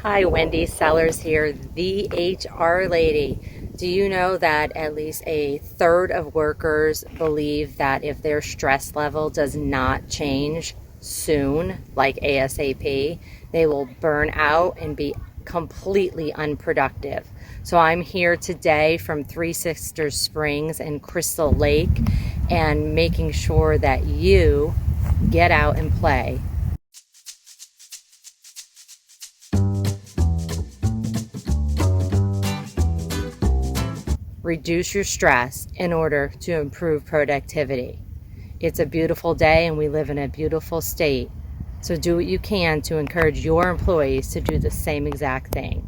Hi, Wendy Sellers here, the HR lady. Do you know that at least a third of workers believe that if their stress level does not change soon, like ASAP, they will burn out and be completely unproductive? So I'm here today from Three Sisters Springs and Crystal Lake and making sure that you get out and play. Reduce your stress in order to improve productivity. It's a beautiful day and we live in a beautiful state. So do what you can to encourage your employees to do the same exact thing.